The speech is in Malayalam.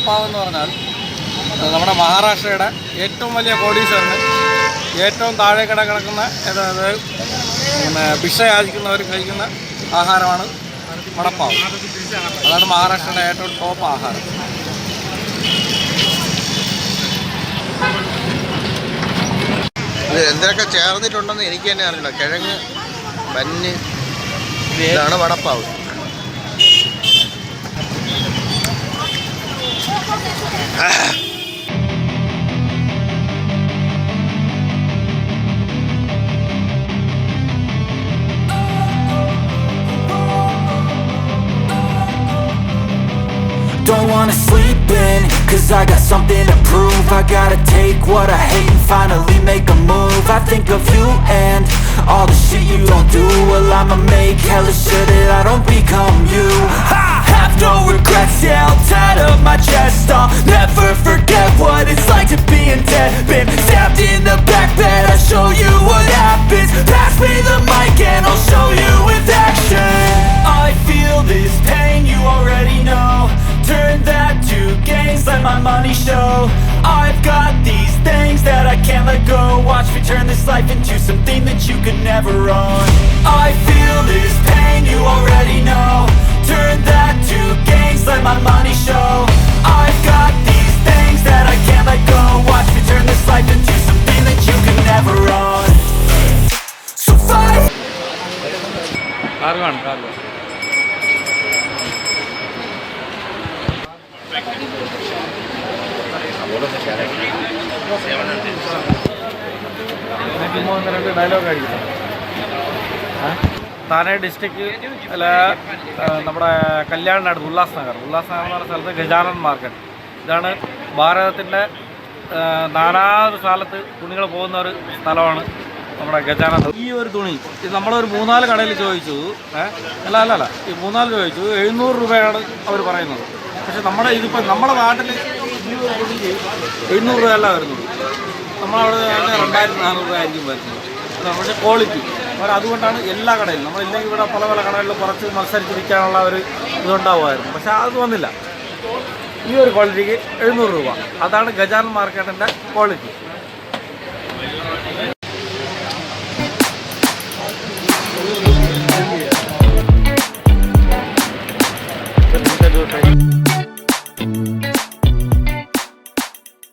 വടപ്പാവ് എന്ന് പറഞ്ഞാൽ നമ്മുടെ മഹാരാഷ്ട്രയുടെ ഏറ്റവും വലിയ കോടീശ്വരന് ഏറ്റവും താഴെ കിടക്കുന്ന അതായത് ഭിക്ഷ യാചിക്കുന്നവർ കഴിക്കുന്ന ആഹാരമാണ് വടപ്പാവ്. അതാണ് മഹാരാഷ്ട്രയുടെ ഏറ്റവും ടോപ്പ് ആഹാരം. ഇത് എന്തൊക്കെ ചേർന്നിട്ടുണ്ടെന്ന് എനിക്ക് തന്നെ അറിയില്ല. കിഴങ്ങ്, ബന്ന്, ഇതാണ് vada pav. Don't wanna sleep in, cause I got something to prove. I gotta take what I hate and finally make a move. I think of you and all the shit you don't do. Well, I'ma make hella sure that I don't become you. I have no regrets, yeah, I'll tattle my chest. I'll never forget what it's like to be in debt. Been stabbed in the back bed, I'll show you what happens. Pass me the mic and I'll show you with action. I feel this pain, you already know. Turn that to gains, let my money show. I've got these things that I can't let go. Watch me turn this life into something that you could never own. I feel this pain, you already know. Turn that to gains, let my money show. I've got these things that I can't let go. Watch me turn this life into something that you could never own. So fight. Cargo. Dialogue കഴിക്കുന്നു. താനെ ഡിസ്ട്രിക്റ്റ് അല്ല, നമ്മുടെ കല്യാണിനടുത്ത് ഉല്ലാസ് നഗർ എന്ന് പറഞ്ഞ സ്ഥലത്ത് ഗജാനൻ മാർക്കറ്റ്. ഇതാണ് ഭാരതത്തിൻ്റെ നാനാ സ്ഥലത്ത് തുണികൾ പോകുന്ന ഒരു സ്ഥലമാണ് നമ്മുടെ ഗജാനൻ. ഈ ഒരു തുണി ഇത് നമ്മളൊരു 3-4 കടയിൽ ചോദിച്ചു. അല്ല ഈ 3-4 ചോദിച്ചു 700 രൂപയാണ് അവർ പറയുന്നത്. പക്ഷെ നമ്മുടെ ഇതിപ്പോൾ നമ്മുടെ നാട്ടിൽ ഈ ഒരു തുണിക്ക് 700 രൂപയല്ല വരുന്നത്. നമ്മളവിടെ 2400 രൂപ ആയിരിക്കും വരുന്നത്. പക്ഷേ ക്വാളിറ്റി അതുകൊണ്ടാണ് എല്ലാ കടയിലും നമ്മളില്ലെങ്കിൽ ഇവിടെ പല കടകളിലും കുറച്ച് മത്സരിച്ചിരിക്കാനുള്ള ഒരു ഇതുണ്ടാവുമായിരുന്നു. പക്ഷേ അത് വന്നില്ല. ഈ ഒരു ക്വാളിറ്റിക്ക് 700 രൂപ. അതാണ് ഗജാനൻ മാർക്കറ്റിൻ്റെ ക്വാളിറ്റി.